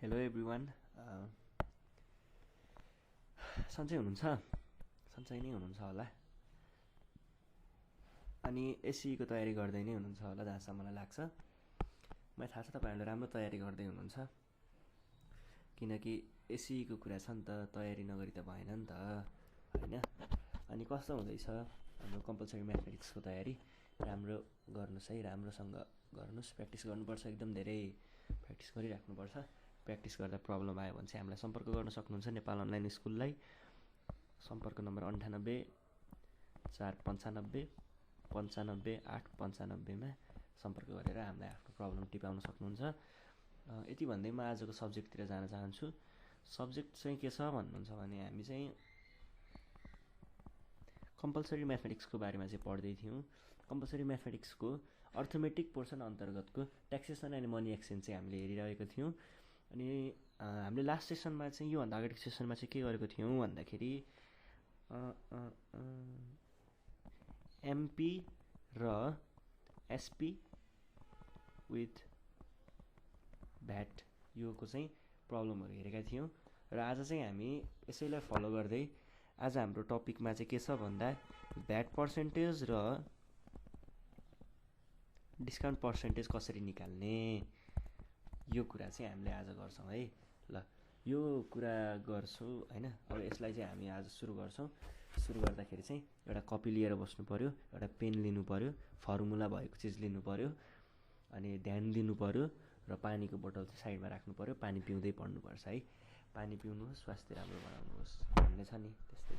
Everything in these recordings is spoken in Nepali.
Hello everyone. सन्चै हुनुहुन्छ? सन्चै नै हुनुहुन्छ होला। अनि एससीको तयारी गर्दै नै हुनुहुन्छ होला जहाँसम्म मलाई लाग्छ। मलाई थाहा छ तपाईँहरूले राम्रो तयारी गर्दै हुनुहुन्छ, किनकि एससीको कुरा छ नि त, तयारी नगरी त भएन नि त, होइन? अनि कस्तो हुँदैछ हाम्रो कम्पलसरी म्याथमेटिक्सको तयारी? राम्रो गर्नुहोस् है, राम्रोसँग गर्नुहोस्, प्र्याक्टिस गर्नुपर्छ, एकदम धेरै प्र्याक्टिस गरिराख्नुपर्छ। प्र्याक्टिस गर्दा प्रब्लम आयो भने चाहिँ हामीलाई सम्पर्क गर्न सक्नुहुन्छ नेपाल अनलाइन स्कुललाई। सम्पर्क नम्बर 98 495 95 8 95मा सम्पर्क गरेर हामीलाई आफ्नो प्रब्लम टिपाउन सक्नुहुन्छ। यति भन्दै म आजको सब्जेक्टतिर जान चाहन्छु। सब्जेक्ट चाहिँ के छ भन्नुहुन्छ भने हामी चाहिँ कम्पलसरी म्याथमेटिक्सको बारेमा चाहिँ पढ्दै थियौँ। कम्पलसरी म्याथमेटिक्सको अर्थमेटिक पोर्सन अन्तर्गतको ट्याक्सेसन एन्ड मनी एक्सचेन्ज चाहिँ हामीले हेरिरहेको थियौँ। अनि हामीले लास्ट सेसनमा चाहिँ योभन्दा अगाडिको सेसनमा चाहिँ के गरेको थियौँ भन्दाखेरि एमपी र एसपी विथ भ्याट योको चाहिँ प्रब्लमहरू हेरेका थियौँ। र आज चाहिँ हामी यसैलाई फलो गर्दै आज हाम्रो टपिकमा चाहिँ के छ भन्दा भ्याट पर्सेन्टेज र डिस्काउन्ट पर्सेन्टेज कसरी निकाल्ने यो कुरा चाहिँ हामीले आज गर्छौँ है। ल यो कुरा गर्छौँ होइन। अब यसलाई चाहिँ हामी आज सुरु गर्छौँ। सुरु गर्दाखेरि चाहिँ एउटा कपी लिएर बस्नु पऱ्यो, एउटा पेन लिनु पऱ्यो, फर्मुला भएको चिज लिनु पऱ्यो, अनि ध्यान दिनु पऱ्यो, र पानीको बोतल चाहिँ साइडमा राख्नु पऱ्यो। पानी पिउँदै पढ्नुपर्छ है। पानी पिउनुहोस्, स्वास्थ्य राम्रो बनाउनुहोस् भन्ने छ नि, त्यस्तै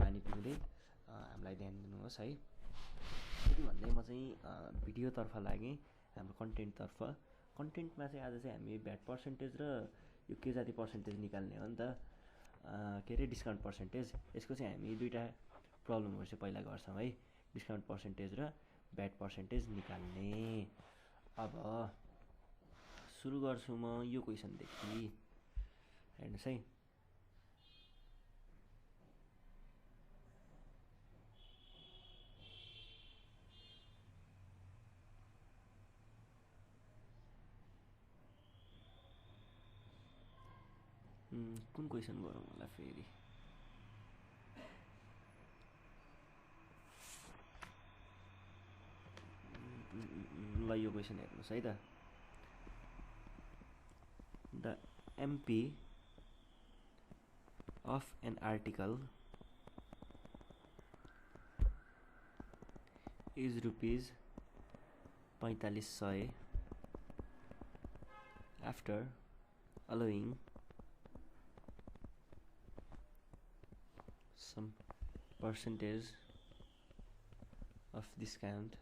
पानी पिउँदै हामीलाई ध्यान दिनुहोस् है। यति भन्दै म चाहिँ भिडियोतर्फ लागेँ, हाम्रो कन्टेन्टतर्फ। कन्टेन्टमा चाहिँ आज चाहिँ हामी भ्याट पर्सेन्टेज र यो के जाति पर्सेन्टेज निकाल्ने हो नि त, के अरे डिस्काउन्ट पर्सेन्टेज। यसको चाहिँ हामी दुईवटा प्रब्लमहरू चाहिँ पहिला गर्छौँ है, डिस्काउन्ट पर्सेन्टेज र भ्याट पर्सेन्टेज निकाल्ने। अब सुरु गर्छु म यो क्वेसनदेखि, हेर्नुहोस् है। कुन क्वेसन गरौँ होला फेरि? ल यो क्वेसन हेर्नुहोस् है त। The MP of an article is rupees 4500 after allowing some percentage of discount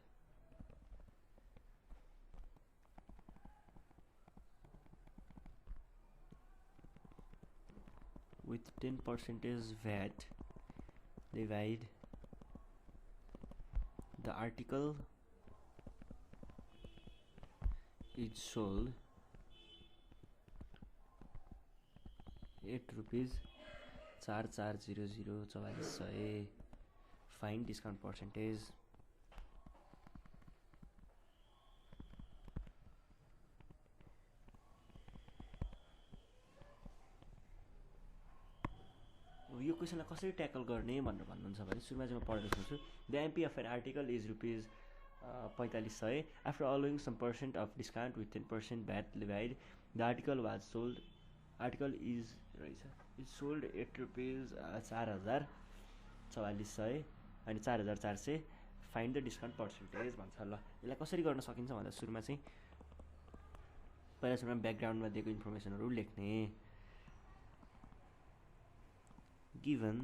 with 10% VAT divide the article is sold at rupees 4400 find discount percentage। यो क्वेसनलाई कसरी ट्याकल गर्ने भनेर भन्नुहुन्छ भने सुरुमा चाहिँ म पढेर सुन्छु। The MP of an article is rupees 4500 after allowing some percent of discount with 10% VAT divide the article was sold article is रहेछ इज सोल्ड एट रुपिज 4400 अनि 4400 फाइन्ड द डिस्काउन्ट पर्सेन्टेज भन्छ। ल यसलाई कसरी गर्न सकिन्छ भन्दा सुरुमा चाहिँ पहिला सुरुमा ब्याकग्राउन्डमा दिएको इन्फर्मेसनहरू लेख्ने। गिभन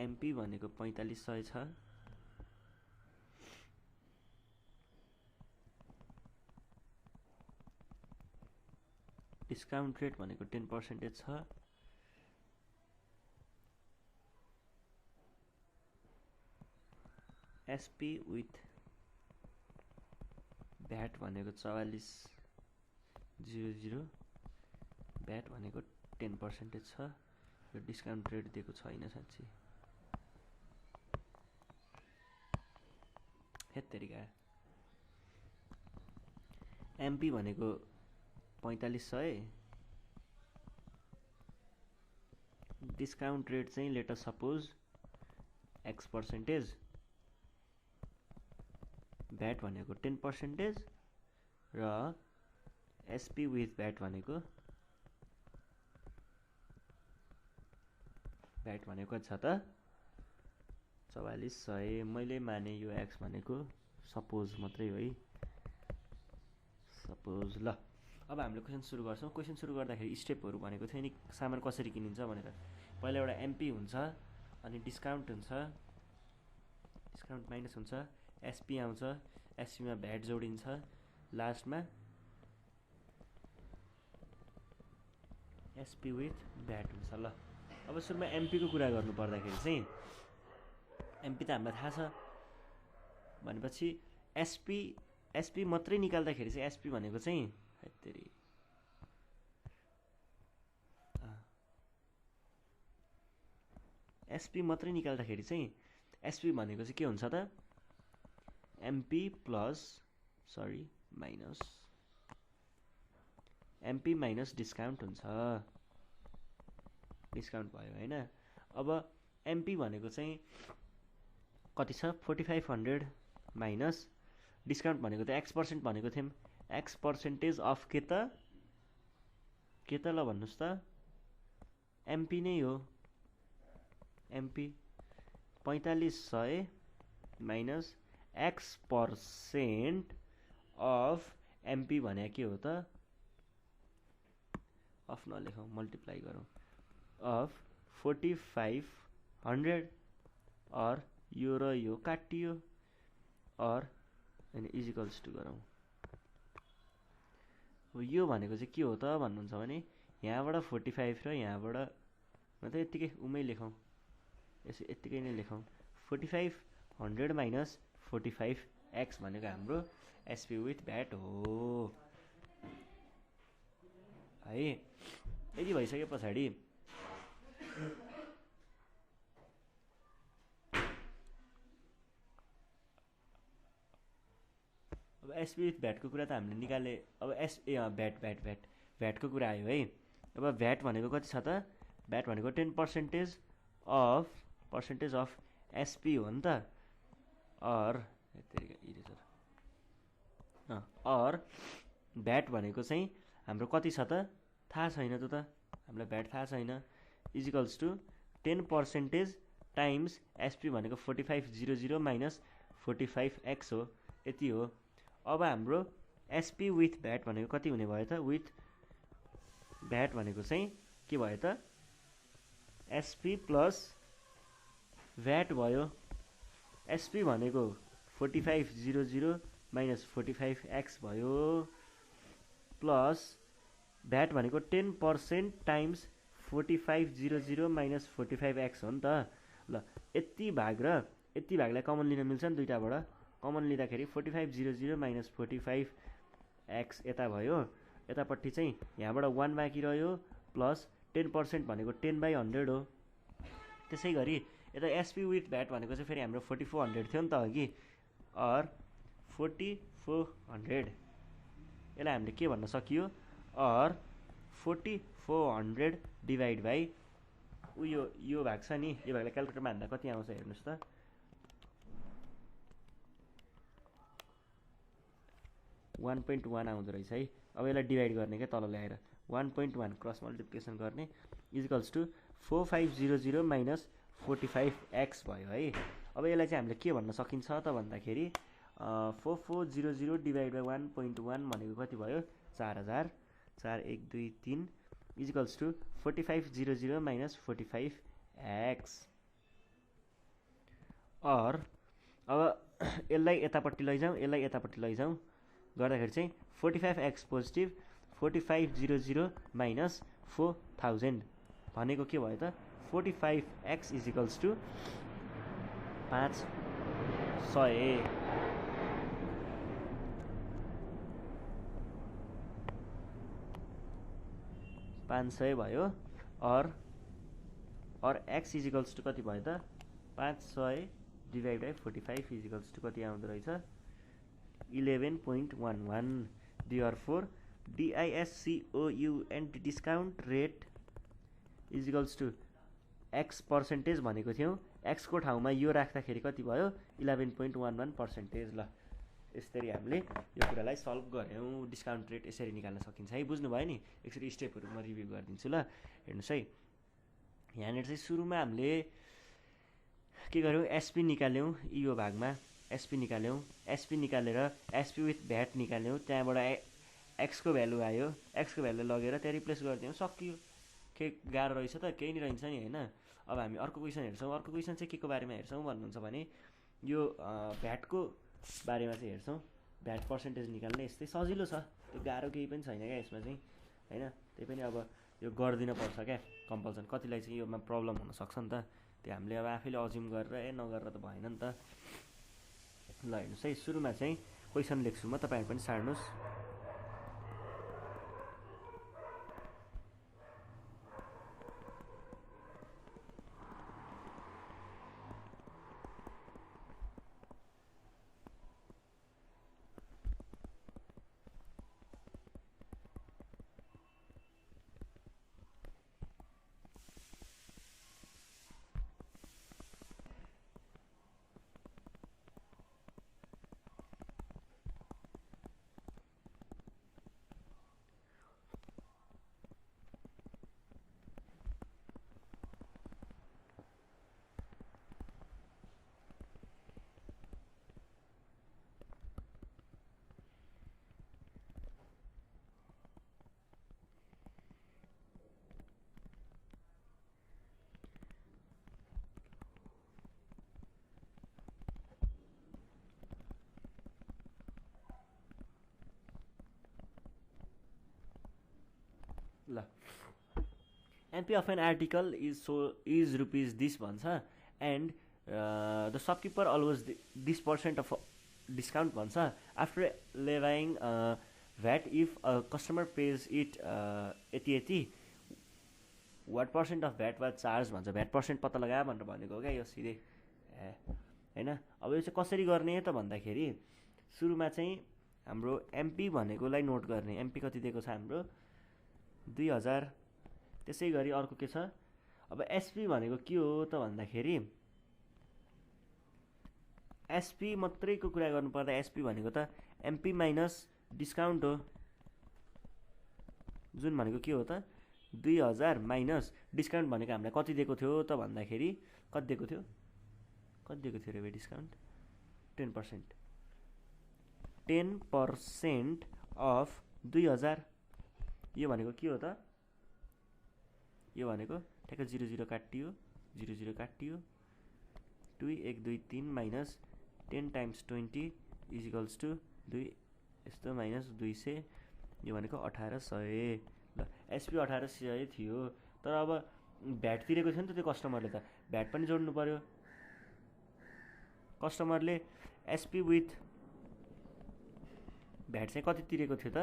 एमपी भनेको 4500 छ, डिस्काउन्ट रेट भनेको 10% छ, एसपी विथ भ्याट भनेको 4400, भ्याट भनेको 10% छ, यो डिस्काउन्ट रेट दिएको छैन साँच्ची। हेत तरिका एमपी भनेको 4500, डिस्काउन्ट रेट चाहिँ let us suppose X%, VAT भनेको 10% र एसपी विथ भ्याट भनेको भ्याट भनेको छ त 4400। मैले माने यो एक्स भनेको सपोज मात्रै हो है, सपोज। ल अब हामीले क्वेसन सुरु गर्छौँ। क्वेसन सुरु गर्दाखेरि स्टेपहरू भनेको थियो नि सामान कसरी किनिन्छ भनेर। पहिला एउटा एमपी हुन्छ, अनि डिस्काउन्ट हुन्छ, डिस्काउन्ट माइनस हुन्छ, एसपी आउँछ, एसपीमा भ्याट जोडिन्छ, लास्टमा एसपी विथ भ्याट हुन्छ। ल अब सुरुमा एमपीको कुरा गर्नु पर्दाखेरि चाहिँ एमपी त हामीलाई थाहा छ भनेपछि एसपी मात्रै निकाल्दाखेरि चाहिँ एसपी भनेको चाहिँ एसपी मात्रै निकाल्दाखेरि चाहिँ एसपी भनेको चाहिँ के हुन्छ त MP plus minus MP minus discount हुन्छ, डिस्काउन्ट भयो होइन। अब एमपी भनेको चाहिँ कति छ 4500 माइनस डिस्काउन्ट भनेको त X% भनेको थियौँ, X% अफ के त ल भन्नुहोस् त एमपी नै हो, MP 4500 minus X% of MP भने के हो त, अफ नलेखौँ मल्टिप्लाई गरौँ, अफ 4500 और यो र यो काटियो और अनि इजिकल्स टु गरौँ। अब यो भनेको चाहिँ के हो त भन्नुहुन्छ भने यहाँबाट 45 र यहाँबाट मतलब यत्तिकै उमै लेखौँ, यसो यत्तिकै नै लेखौँ 4500 माइनस 45x भनेको हाम्रो एसपी विथ भ्याट हो है। यदि भइसके पछाडि अब एसपी विथ भ्याटको कुरा त हामीले निकाले। अब भ्याटको कुरा आयो है। अब भ्याट भनेको कति छ त, भ्याट भनेको 10% अफ एसपी हो नि त, और भ्याट भनेको चाहिँ हाम्रो कति छ त थाहा छैन, त हामीलाई भ्याट थाहा छैन, इजिकल्स टु 10% टाइम्स एसपी भनेको 4500 माइनस 45x हो, यति हो। अब हाम्रो एसपी विथ भ्याट भनेको कति हुने भयो त, विथ भ्याट भनेको चाहिँ के भयो त एसपी प्लस भ्याट भयो। एसपी भनेको 4500 माइनस 45x भयो, प्लस भ्याट भनेको 10% टाइम्स 4500 माइनस 45x हो नि त। ल यति भाग र यति भागलाई कमन लिन मिल्छ नि दुईटाबाट, कमन लिँदाखेरि 4500 माइनस 45x यता भयो, यतापट्टि चाहिँ यहाँबाट 1 बाँकी रह्यो, प्लस 10% भनेको 10/100 हो। त्यसै गरी यता एसपी विथ भ्याट भनेको चाहिँ फेरि हाम्रो 4400 थियो नि त अघि, और 4400 यसलाई हामीले के भन्न सकियो, और 4400 डिभाइड बाई यो भाग छ नि, यो भागलाई क्यालकुलेटरमा हान्दा कति आउँछ हेर्नुहोस् त, 1.1 आउँदो रहेछ है। अब यसलाई डिभाइड गर्ने क्या तल ल्याएर 1.1 क्रस मल्टिप्लिकेसन गर्ने इजिकल्स टु 4500 माइनस 45x भयो है। अब यसलाई चाहिँ हामीले के भन्न सकिन्छ त भन्दाखेरि 4400 डिभाइड बाई 1.1 भनेको कति भयो 4000, 4 1 2 3 इजिकल्स टु 4500 माइनस 45x। और अब यसलाई यतापट्टि लैजाउँ, यसलाई यतापट्टि लैजाउँ गर्दाखेरि चाहिँ 45x पोजिटिभ 4500 माइनस 4000 भनेको के भयो त 45x इजिकल्स टु 500 भयो। और x इजिकल्स टु कति भयो त 500 डिभाइड बाई 45 इजिकल्स टु कति आउँदो रहेछ 11.11। therefore discount discount rate is equals to X percentage भनेको थियौँ। एक्सको ठाउँमा यो राख्दाखेरि कति भयो 11.11%। ल यसरी हामीले यो कुरालाई सल्भ गऱ्यौँ। डिस्काउन्ट रेट यसरी निकाल्न सकिन्छ है, बुझ्नुभयो नि। एकचोटि स्टेपहरू म रिभ्यू गरिदिन्छु ल, हेर्नुहोस् है। यहाँनिर चाहिँ सुरुमा हामीले के गर्यौँ, एसपी निकाल्यौँ। यो भागमा एसपी निकाल्यौँ। एसपी निकालेर एसपी विथ भ्याट निकाल्यौँ। त्यहाँबाट एक्सको भ्यालु आयो, एक्सको भ्यालु लगेर त्यहाँ रिप्लेस गरिदियौँ, सकियो। के गाह्रो रहेछ त, केही नै रहन्छ नि होइन। अब हामी अर्को क्वेसन हेर्छौँ। अर्को क्वेसन चाहिँ के को बारेमा हेर्छौँ भन्नुहुन्छ भने यो भ्याटको बारेमा चाहिँ हेर्छौँ। भ्याट पर्सेन्टेज निकाल्ने यस्तै सजिलो छ, त्यो गाह्रो केही पनि छैन क्या यसमा चाहिँ होइन। त्यही पनि अब यो गरिदिन पर्छ क्या कम्पलसन। कतिलाई चाहिँ योमा प्रब्लम हुनसक्छ नि त, त्यो हामीले अब आफैले अज्युम गरेर नगरेर त भएन नि त। ल हेर्नुहोस् है, सुरुमा चाहिँ क्वेसन लेख्छु म, तपाईँहरू पनि सार्नुहोस्। ल MP of an article is rupees this भन्छ and the shopkeeper always this percent of discount भन्छ after levying VAT if customer pays it यति यति what percent of VAT was charge भन्छ। भ्याट पर्सेन्ट पत्ता लगा भनेर भनेको हो क्या यो सिधै होइन। अब यो चाहिँ कसरी गर्ने त भन्दाखेरि सुरुमा चाहिँ हाम्रो एमपी भनेकोलाई नोट गर्ने। एमपी कति दिएको छ हाम्रो 2000। त्यसै गरी अर्को के छ, अब एसपी भनेको के हो त भन्दाखेरि एसपी मात्रैको कुरा गर्नुपर्दा एसपी भनेको त एमपी माइनस डिस्काउन्ट हो, जुन भनेको के हो त 2000 माइनस डिस्काउन्ट भनेको हामीलाई कति दिएको थियो त भन्दाखेरि कति दिएको थियो रे बे डिस्काउन्ट 10%। 10% अफ 2000 यो भनेको के हो त, यो भनेको ठ्याक्क 00 काटियो 00 काटियो 2 1 2 3 minus 10 times 20 is equals to 2 यस्तो माइनस 200, यो भनेको 1800। ल एसपी 1800 थियो, तर अब भ्याट तिरेको थियो नि त त्यो कस्टमरले, त भ्याट पनि जोड्नु पर्यो। कस्टमरले एसपी विथ भ्याट चाहिँ कति तिरेको थियो त,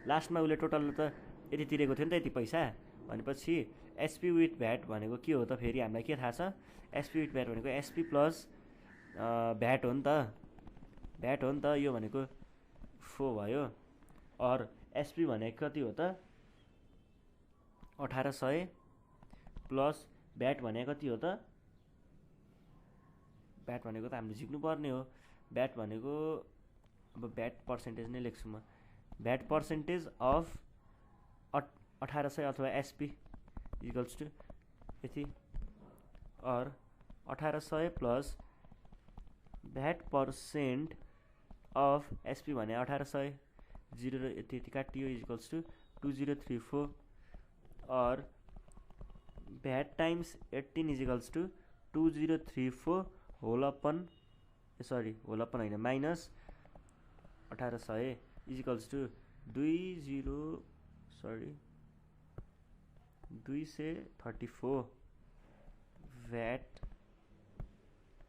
लास्टमा उसले टोटल त यति तिरेको थियो नि त यति पैसा भनेपछि एसपी विथ भ्याट भनेको के हो त, फेरि हामीलाई के थाहा छ, एसपी विथ भ्याट भनेको एसपी प्लस भ्याट हो नि त, भ्याट हो नि त। यो भनेको 4 भयो। और एसपी भनेको कति हो त 1800 प्लस भ्याट भनेको कति हो त, भ्याट भनेको त हामीले झिक्नु पर्ने हो। भ्याट भनेको अब भ्याट पर्सेन्टेज नै लेख्छु म, भ्याट पर्सेन्टेज अफ 1800 अथवा एसपी इक्वल्स टु यति, और 1800 plus VAT percent of SP भने 1800 0 र यति यति काटियो इक्वल्स टु 2034, और VAT times 18 is equals to 2034 whole upon whole upon होइन minus 1800 is equals to 234 VAT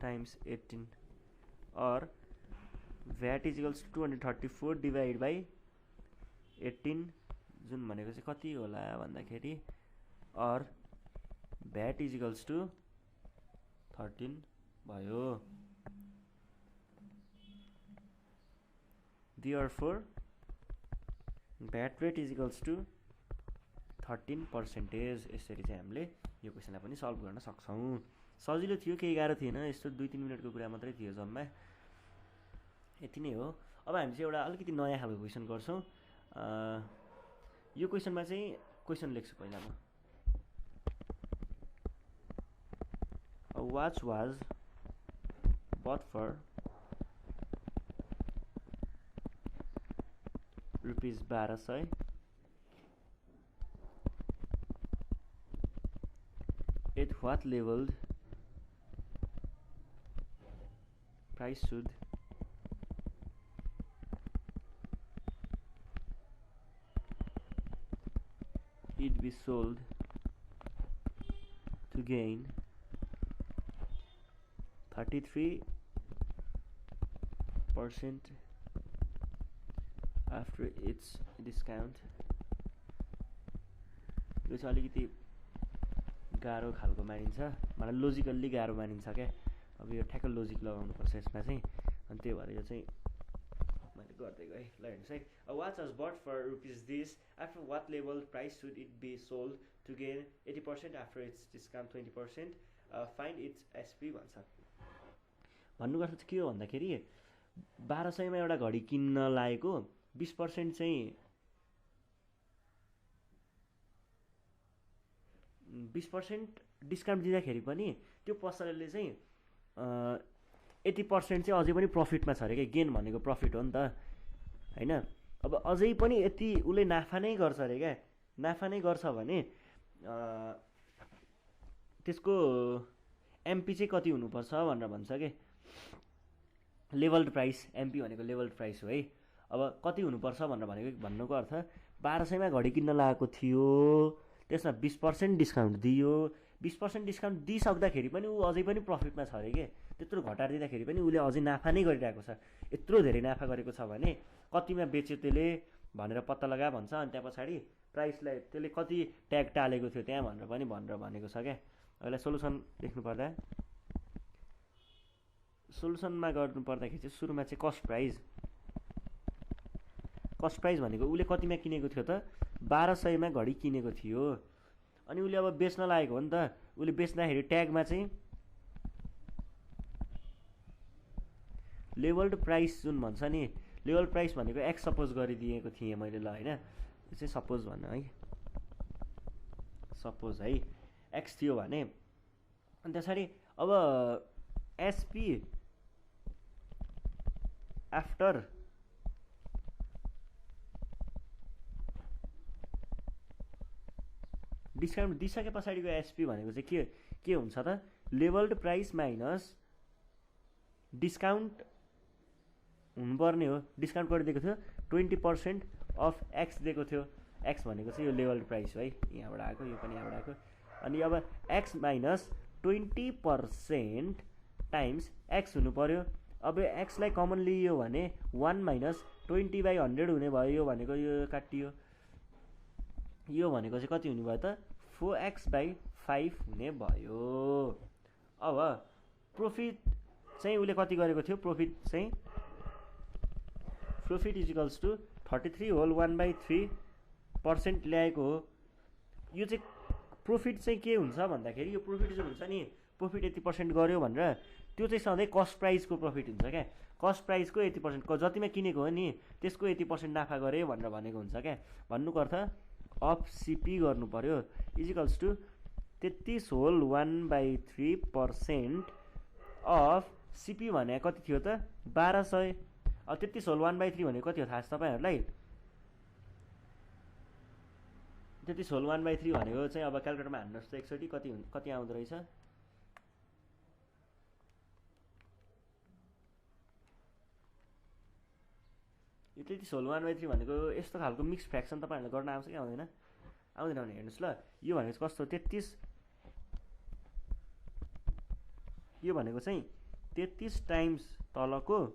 times 18, और VAT is equals to 234 divide by 18 जुन भनेको चाहिँ कति होला भन्दाखेरि, और भ्याट इज इक्वल्स टु 13 भयो। Therefore VAT rate is equals to 13%। यसरी चाहिँ हामीले यो क्वेसनलाई पनि सल्भ गर्न सक्छौँ। सजिलो थियो, केही गाह्रो थिएन, यस्तो 2-3 मिनटको कुरा मात्रै थियो जम्मा, यति नै हो। अब हामी चाहिँ एउटा अलिकति नयाँ खालको क्वेसन गर्छौँ। यो क्वेसनमा चाहिँ क्वेसन लेख्छु पहिला म। A watch was bought for ₹1200 at what leveled price should it be sold to gain 33% after its discount। यो चाहिँ अलिकति गाह्रो खालको मानिन्छ, मलाई लोजिकल्ली गाह्रो मानिन्छ क्या। अब यो ठ्याक्क लोजिक लगाउनु पर्छ यसमा चाहिँ, अनि त्यही भएर यो चाहिँ मैले गर्दै गएँ। ल हेर्नुहोस् है, a watch was bought for ₹this after what level price should it be sold to gain 80% after its discount 20%, find its SP भन्छ। भन्नुको अर्थ चाहिँ के हो भन्दाखेरि 1200 मा एउटा घडी किन्न लागेको 20% चाहिँ 20% डिस्काउन्ट दिँदाखेरि पनि त्यो पसलले चाहिँ 80% चाहिँ अझै पनि प्रफिटमा छ अरे क्या। गेन भनेको प्रफिट हो नि त होइन। अब अझै पनि यति उसले नाफा नै गर्छ अरे क्या। नाफा नै गर्छ भने त्यसको एमपी चाहिँ कति हुनुपर्छ भनेर भन्छ के। लेभल्ड प्राइस, एमपी भनेको लेभल्ड प्राइस हो है। अब कति हुनुपर्छ भनेर भनेको भन्नुको अर्थ 1200 मा घडी किन्न लागेको थियो, त्यसमा 20% डिस्काउन्ट दियो। 20% डिस्काउन्ट दिइसक्दाखेरि पनि ऊ अझै पनि प्रफिटमा छ अरे के। त्यत्रो घटाएर दिँदाखेरि पनि उसले अझै नाफा नै गरिरहेको छ। यत्रो धेरै नाफा गरेको छ भने कतिमा बेच्यो त्यसले भनेर पत्ता लगा भन्छ। अनि त्यहाँ पछाडि प्राइसलाई त्यसले कति ट्याग टालेको थियो त्यहाँ भनेर पनि भनेको छ क्या। यसलाई सोलुसन लेख्नु पर्दा, सोलुसनमा गर्नु पर्दाखेरि चाहिँ सुरुमा चाहिँ कस्ट प्राइस भनेको उसले कतिमा किनेको थियो त 1200 मा घडी किनेको थियो। अनि उसले अब बेच्न लागेको हो नि त। उसले बेच्दाखेरि ट्यागमा चाहिँ लेभल्ड प्राइस जुन भन्छ नि, लेभल प्राइस भनेको एक्स सपोज गरिदिएको थिएँ मैले ल होइन। यो चाहिँ सपोज भन्नु है, सपोज है एक्स थियो भने अनि त्यसरी अब एसपी आफ्टर डिस्काउन्ट दिइसके पछाडिको एसपी भनेको चाहिँ के हुन्छ त, लेभल्ड प्राइस माइनस डिस्काउन्ट हुनुपर्ने हो। डिस्काउन्ट गरिदिएको थियो 20% अफ एक्स दिएको थियो। एक्स भनेको चाहिँ यो लेभल्ड प्राइस हो है, यहाँबाट आएको, यो पनि यहाँबाट आएको। अनि अब एक्स माइनस 20% टाइम्स एक्स हुनु पर्यो। अब एक्सलाई कमन लियो भने 1 माइनस 20/100 हुने भयो। यो भनेको यो काटियो, यो भनेको चाहिँ कति हुने भयो त 4x/5 हुने भयो। अब प्रफिट चाहिँ उसले कति गरेको थियो, profit is equals to 33 whole 1/3% ल्याएको हो। यो चाहिँ प्रफिट चाहिँ के हुन्छ भन्दाखेरि, यो प्रफिट जो हुन्छ नि, प्रफिट 80% गर्यो भनेर त्यो चाहिँ सधैँ कस्ट प्राइसको प्रफिट हुन्छ क्या। कस्ट प्राइसको 80% जतिमा किनेको हो नि त्यसको 80% नाफा गऱ्यो भनेर भनेको हुन्छ क्या। भन्नुको अर्थ अफ सिपी गर्नु पर्यो is equals to 33 whole 1/3% of CP भने कति थियो त 1200। अब 33 होल 1/3 भनेको कति हो थाहा छ तपाईँहरूलाई? 33 होल 1/3 भनेको चाहिँ अब क्यालकुलेटरमा हान्नुहोस् त एकचोटि कति आउँदो रहेछ। यो 33 होल 1/3 भनेको यस्तो खालको मिक्स फ्र्याक्सन तपाईँहरूले गर्न आउँछ कि आउँदैन? आउँदैन भने हेर्नुहोस् ल, यो भनेको कस्तो 33, यो भनेको चाहिँ 33 टाइम्स तलको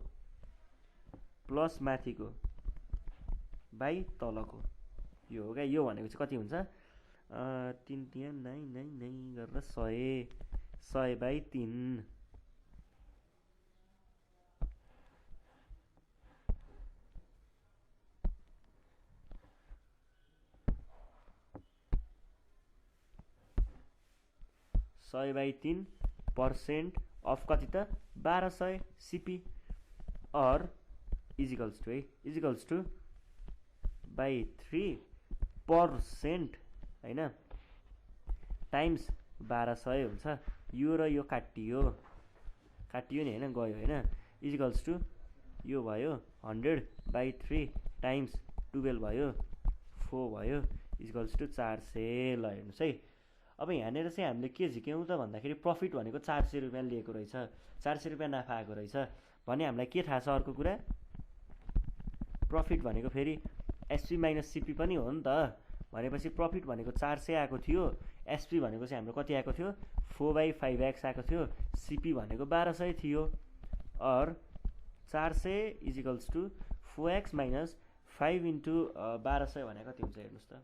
प्लस माथिको बाई तलको, यो हो क्या। यो भनेको चाहिँ कति हुन्छ 3 9 9 9 गरेर 100/3। 100/3% अफ कति त 1200 सिपी अर इजिकल्स टु है इजिकल्स टु बाई 3% होइन टाइम्स 1200 हुन्छ यो र यो काटियो नि होइन गयो होइन इजिकल्स टु यो भयो 100/3 टाइम्स 12 भयो 4 भयो इजिकल्स टु 400 ल हेर्नुहोस् है। अब यहाँनिर चाहिँ हामीले के झिक्यौँ त भन्दाखेरि प्रफिट भनेको 400 रुपियाँ लिएको रहेछ 400 रुपियाँ नाफा आएको रहेछ भने हामीलाई के थाहा छ अर्को कुरा प्रफिट भनेको फेरि एसपी माइनस सिपी पनि हो नि त भनेपछि प्रफिट भनेको 400 आएको थियो एसपी भनेको चाहिँ हाम्रो कति आएको थियो 4/5x आएको थियो सिपी भनेको 1200 थियो अर 400 is equals to 4x minus 5 into 1200 भनेको कति हुन्छ हेर्नुहोस् त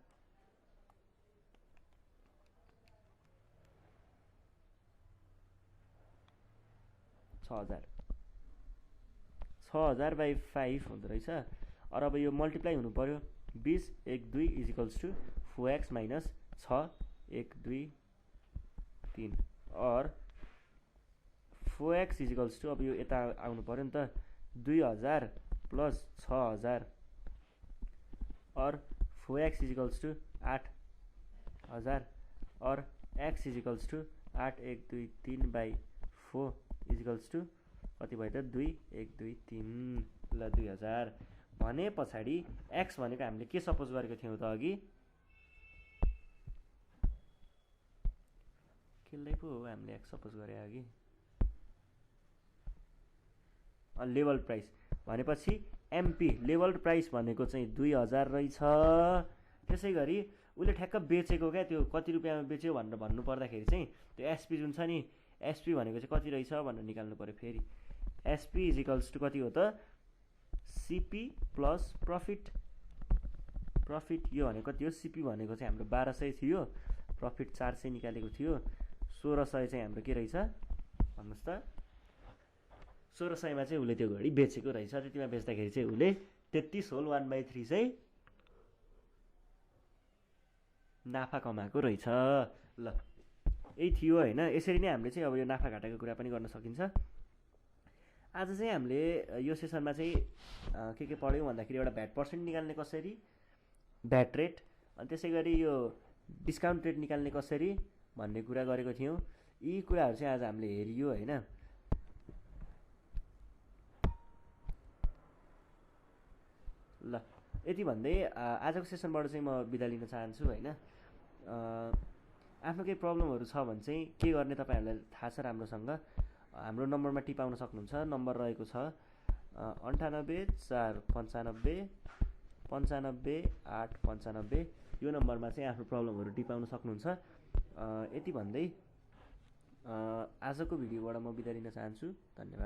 6000/5 हुँदो रहेछ अर अब यो मल्टिप्लाई हुनु पर्यो 20 1 2 इजिकल्स टु 4x माइनस 6 1 2 3 अर 4x इजिकल्स टु अब यो यता आउनु पर्यो नि त 2000 प्लस 6000 और 4x इजिकल्स टु 8000 और x is equals to 8 1 2 3/4 is equals to कति भयो त 2 1 2 3 ल 2000 भने पछाडि x भनेको हामीले के सपोज गरेको थियौँ त अघि केलाई पो हो हामीले x सपोज गरे अघि लेभल प्राइस भनेपछि एमपी लेभल प्राइस भनेको चाहिँ 2000 रहेछ त्यसैगरी उले ठ्याक्क बेचेको क्या त्यो कति रुपैयाँमा बेच्यो भनेर भन्नु पर्दाखेरि चाहिँ त्यो एसपी जुन छ नि एसपी भनेको चाहिँ कति रहेछ भनेर निकाल्नु पर्यो फेरि एसपी इजिकल्स टु कति हो त सिपी प्लस प्रफिट यो भनेको कति हो सिपी भनेको चाहिँ हाम्रो 1200 थियो प्रफिट 400 निकालेको थियो 1600 चाहिँ हाम्रो के रहेछ भन्नुहोस् त 1600 मा चाहिँ उले त्यो घडी बेचेको रहेछ त्यतिमा बेच्दाखेरि चाहिँ उले 33 होल 1/3 चाहिँ नाफा कमाएको रहेछ ल यही थियो हैन यसरी नै हामीले चाहिँ अब यो नाफा घाटाको कुरा पनि गर्न सकिन्छ आज चाहिँ हामीले यो सेसनमा चाहिँ के पढ्यौं भन्दाखेरि एउटा भ्याट पर्सेन्ट निकाल्ने कसरी भ्याट रेट अनि त्यसैगरी यो डिस्काउन्ट रेट निकाल्ने कसरी भन्ने कुरा गरेको थियौं यी कुराहरु चाहिँ आज हामीले हेरियो हैन ल यति भन्दै आजको सेसनबाट चाहिँ म बिदा लिन चाहन्छु हैन आफ्नो केही प्रब्लमहरु छ भने चाहिँ के गर्ने तपाईहरुलाई थाहा छ राम्रोसँग हाम्रो नम्बरमा टिपाउन सक्नुहुन्छ नम्बर रहेको छ 98 495 95 895 यो नम्बरमा चाहिँ आफ्नो प्रब्लमहरु टिपाउन सक्नुहुन्छ यति भन्दै आजको भिडियोबाट म बिदा लिन चाहन्छु धन्यवाद।